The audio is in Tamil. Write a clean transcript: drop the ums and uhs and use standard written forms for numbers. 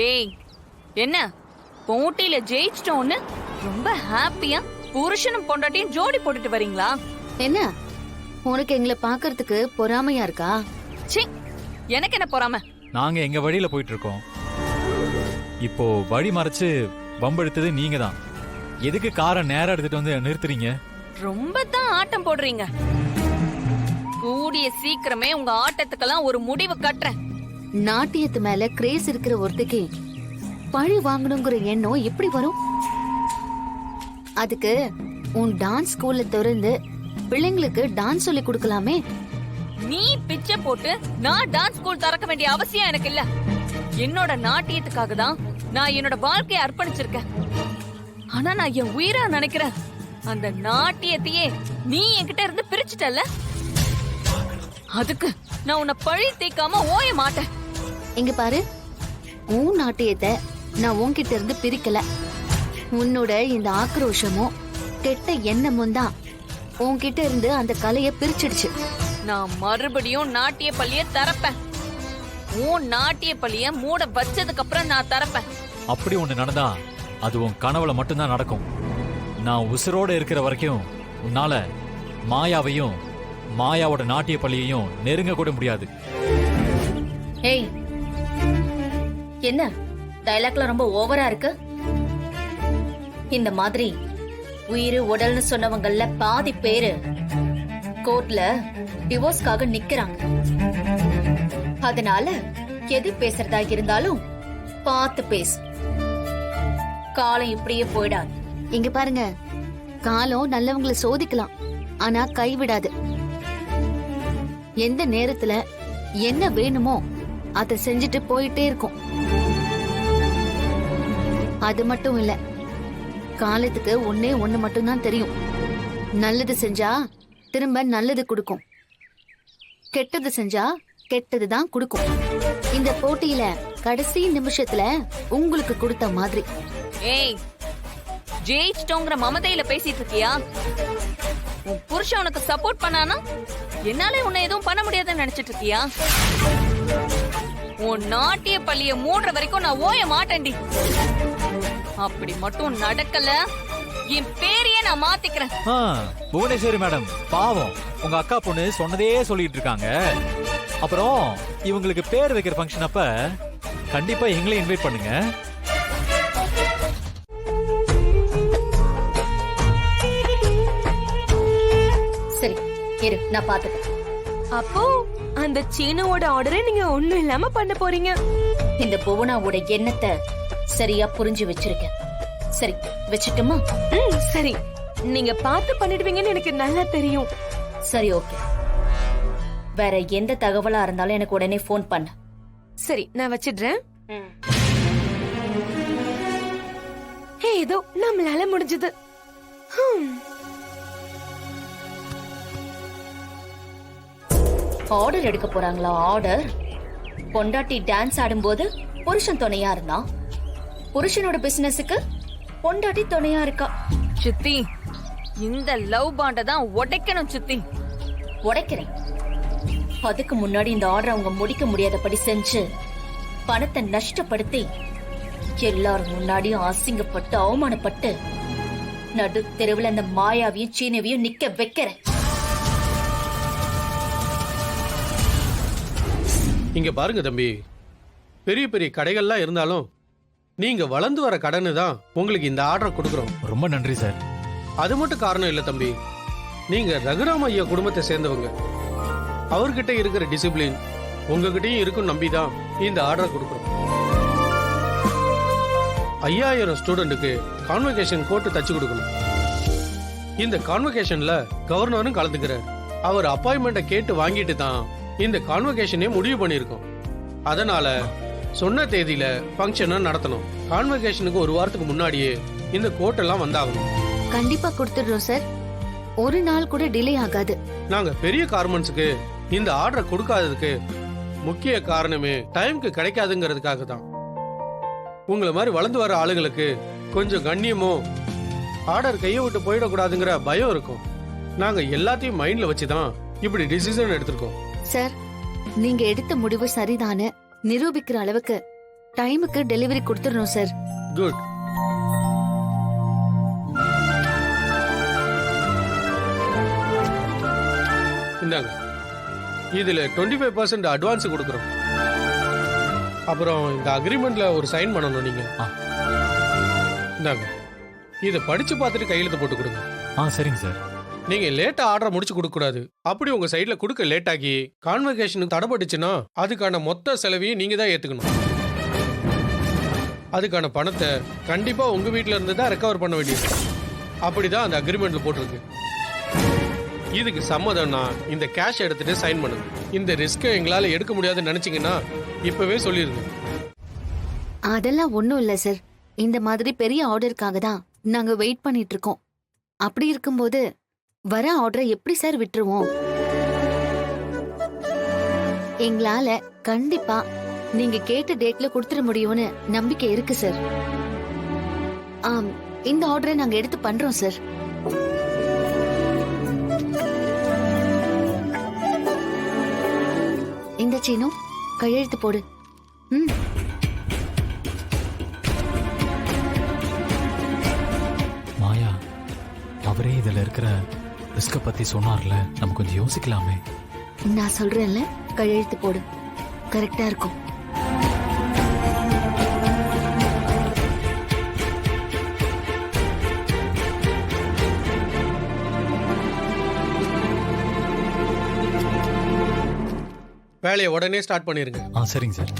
ஏய், என்ன போட்டியில ஜெயிச்சிட்டோன்னு ரொம்ப ஹாப்பியா புருஷனும் பொண்டாட்டியும் ஜோடி போட்டுட்டு வரீங்களா? என்ன உனக்கு எங்களை பாக்குறதுக்கு பொறாமையா இருக்கா? ச்சீ, எனக்கு என்ன பொறாம? நாங்க எங்க வழியில போயிட்டு இருக்கோம். இப்போ வழி மறைச்சு வம்பெடுத்தது நீங்க தான். எதுக்கு காரை நேரா எடுத்துட்டு வந்து நிறுத்துறீங்க? ரொம்ப தான் ஆட்டம் போடுறீங்க. கூடிய சீக்கிரமே உங்க ஆட்டத்துக்கெல்லாம் ஒரு முடிவு கட்டுறேன். நாட்டியத்து மேல கிரேஸ் இருக்கிற ஒருத்திக்கு பழி வாங்கணுங்கிற எண்ணம் எப்படி வரும்? அதுக்கு உன் டான்ஸ் ஸ்கூல்ல திறந்து பிள்ளைங்களுக்கு டான்ஸ் சொல்லி கொடுக்கலாமே. நீ பிச்சை போட்டு நான் டான்ஸ் ஸ்கூல் திறக்க வேண்டிய அவசியம் எனக்கு இல்ல. என்னோட நாட்டியத்துக்காக தான் நான் என்னோட வாழ்க்கையை அர்ப்பணிச்சிருக்கேன். ஆனா நான் என் உயிரா நினைக்கிறேன் அந்த நாட்டியத்தையே நீ என்கிட்ட இருந்து பிரிச்சுட்டல்ல. அதுக்கு நான் உன்னை பழி தீக்காம ஓய மாட்டேன். இங்க பாரு, உன் நாட்டியத்தை நான் உன்கிட்ட இருந்து பிரிக்கல. உன்னோட இந்த ஆக்ரோஷமும் கெட்ட எண்ணமும் தான் உன்கிட்ட இருந்து அந்த கலைய பிரிச்சிடுச்சு. நான் மறுபடியும் நாட்டிய பள்ளிய திறப்பேன். உன் நாட்டிய பள்ளிய மூட வச்சதுக்கு அப்புறம் நான் திறப்பேன். அப்படி ஒண்ணு நடந்தா அது உன் கனவுல மட்டும்தான் நடக்கும். நான் உசுரோட இருக்கிற வரைக்கும் உன்னால மாயாவையும் மாயாவோட நாட்டிய பள்ளியையும் நெருங்க கூட முடியாது. ஏய், என்ன டயலாக்ல ரொம்ப ஓவரா இருக்கு? இந்த மாதிரி உயிர் உடல்னு சொன்னவங்கல்ல பாதி பேரு கோர்ட்ல டிவோர்ஸ்க்காக நிக்கிறாங்க. அதனால எது பேசுறதா இருந்தாலும் பார்த்து பேசு. காலம் இப்படியே போயிடாது. இங்க பாருங்க, காலம் நல்லவங்களை சோதிக்கலாம், ஆனா கைவிடாது. எந்த நேரத்துல என்ன வேணுமோ அதை செஞ்சுட்டு போயிட்டே இருக்கும். அது மட்டும் இல்ல, காலத்துக்கு ஒன்னே ஒண்ணு மட்டும்தான் தெரியும். நல்லது செஞ்சா திரும்ப நல்லது கொடுக்கும், கெட்டது செஞ்சா கெட்டதுதான் கொடுக்கும். இந்த போட்டியில கடைசி நிமிஷத்துல உங்களுக்கு கொடுத்த மாதிரி. ஏய், ஜெயிச்சிட்டோங்கிற மமதையில பேசிட்டு இருக்கியா? உன் புருஷன் உனக்கு சப்போர்ட் பண்ணானா என்னாலே உன்னை எதுவும் பண்ண முடியாதுன்னு நினைச்சிட்டு இருக்கியா? உன் நாட்டிய பள்ளிய மூடுற வரைக்கும் நான் ஓய மாட்டேன்டி. அப்படி மட்டும் நடக்கல, என் பேரையே நான் மாத்திக்கிறேன். புவனேஸ்வரி மேடம் பாவம், உங்க அக்கா பொண்ணு சொன்னதே சொல்லிட்டு இருக்காங்க. அப்புறம் இவங்களுக்கு பேர் வைக்கிற ஃபங்க்ஷன் அப்ப கண்டிப்பா எங்களையும் இன்வைட் பண்ணுங்க. சரி இரு, நான் பாத்துக்கிறேன். அப்போ அந்த சீனுவோட ஆர்டரை நீங்க ஒண்ணும் இல்லாம பண்ண போறீங்க. இந்த புவனாவோட எண்ணத்தை சரியா புரிஞ்சு வச்சிருக்கேன். சரி வச்சுட்டுமா? சரி, நீங்க பார்த்து பண்ணிடுவீங்கன்னு எனக்கு நல்லா தெரியும். சரி ஓகே, வேற எந்த தகவலா இருந்தாலும் எனக்கு உடனே போன் பண்ணு. சரி, நான் வச்சிடுறேன். ஏதோ நம்மளால முடிஞ்சது. ஆர்டர் எடுக்க போறாங்களா? ஆர்டர். பொண்டாட்டி டான்ஸ் ஆடும்போது புருஷன் துணையா இருந்தா, புருஷனோட பிசினஸுக்கு பொண்டாட்டி துணையா இருக்கா. சித்தி, இந்த லவ் பாண்ட தான் உடைக்கணும் சித்தி. உடைக்கிறேன். அதுக்கு முன்னாடி இந்த ஆர்டர் அவங்க முடிக்க முடியாதபடி செஞ்சு பணத்தை நஷ்டப்படுத்தி எல்லாரும் முன்னாடியும் அசிங்கப்பட்டு அவமானப்பட்டு நடு தெருவில் அந்த மாயாவையும் சீனவையும் நிக்க வைக்கிறேன். இங்க பாருங்க தம்பி, பெரிய பெரிய கடைகள்லாம் இருந்தாலும் நீங்க வளர்ந்து வர கடனு தான் உங்களுக்கு இந்த ஆர்டரை கொடுக்குறோம். ரொம்ப நன்றி சார். அது மட்டும் காரணம் இல்ல தம்பி, நீங்க ரகுராம் ஐயா குடும்பத்தை சேர்ந்தவங்க. அவர்கிட்ட இருக்கிற டிசிப்ளின் உங்ககிட்டயும் இருக்கும் நம்பி தான் இந்த ஆர்டரை கொடுக்குறோம். 5000 ஸ்டூடெண்ட்டுக்கு கான்வகேஷன் கோட்டு தச்சு கொடுக்கணும். இந்த கான்வகேஷன்ல கவர்னரும் கலந்துக்கிறார். அவர் அப்பாயின்மெண்ட்டை கேட்டு வாங்கிட்டு தான் இந்த கான்வகேஷனே முடிவு பண்ணியிருக்கோம். அதனால சொன்ன தேதியில ஃபங்க்ஷனை நடத்தணும். கான்வகேஷனுக்கு ஒரு வாரத்துக்கு முன்னாடியே இந்த கோட்டெல்லாம் வந்தாகணும். கண்டிப்பா கொடுத்துடுறோம் சார், ஒரு நாள் கூட டிலே ஆகாது. நாங்க பெரிய கார்மெண்ட்ஸுக்கு இந்த ஆர்டரை கொடுக்காததுக்கு முக்கிய காரணமே டைம்க்கு கிடைக்காதுங்கிறதுக்காக தான். உங்களை மாதிரி வளர்ந்து வர ஆளுங்களுக்கு கொஞ்சம் கண்ணியமோ ஆர்டர் கையை விட்டு போயிடக்கூடாதுங்கிற பயம் இருக்கும். நாங்க எல்லாத்தையும் மைண்ட்ல வச்சுதான் இப்படி டிசிஷன் எடுத்திருக்கோம். சார், நீங்க எடுத்த முடிவு சரிதானு நிரூபிக்கிற அளவுக்கு டைமுக்கு டெலிவரி கொடுத்துடணும் சார். குட். இந்தாங்க, இதுல 25% அட்வான்ஸ் கொடுக்குறோம். அப்புறம் இந்த அக்ரிமெண்ட்ல ஒரு சைன் பண்ணணும் நீங்க. இந்தாங்க, இதை படிச்சு பார்த்துட்டு கையெழுத்து போட்டு கொடுங்க. சரிங்க சார். நீங்க லேட்டா ஆர்டர் முடிச்சு கொடுக்க கூடாது. அப்படி உங்க சைடுல கொடுக்க லேட் ஆகி கான்வகேஷனுக்கு தடைப்பட்டுச்சுன்னா அதுக்கான மொத்த செலவையும் நீங்க தான் ஏத்துக்கணும். அதுக்கான பணத்தை கண்டிப்பா உங்க வீட்ல இருந்து தான் ரெக்கவர் பண்ண வேண்டியது. அப்படிதான் அந்த அக்ரிமெண்ட்ல போட்டிருக்கு. இதுக்கு சம்மதம்னா இந்த கேஷ் எடுத்துட்டு சைன் பண்ணுங்க. இந்த ரிஸ்கை எங்களால எடுக்க முடியாதுன்னு நினைச்சீங்கன்னா இப்பவே சொல்லிருங்க. அதெல்லாம் ஒண்ணும் இல்ல சார். இந்த மாதிரி பெரிய ஆர்டருக்காக தான் நாங்க வெயிட் பண்ணிட்டு இருக்கோம். அப்படி இருக்கும்போது வர ஆர்டரை எப்படி சார் விட்டுருவோம்? எங்களால கண்டிப்பா நீங்க கேட்ட டேட்ல கொடுத்துட முடியும்னு நம்பிக்கை இருக்கு சார். இந்த ஆர்டரை நாங்க எடுத்து பண்றோம் சார். இந்த சீனு கையெழுத்து போடு. மாயா, அவரே இதுல இருக்கிற ரிஸ்க பத்தி சொன்னார்ல, நம்ம கொஞ்சம் யோசிக்கலாமே. நான் சொல்றேன்ல, கையெழுத்து போடு. கரெக்டா இருக்கும். வேலையை உடனே ஸ்டார்ட் பண்ணிருங்க. சரிங்க சார்.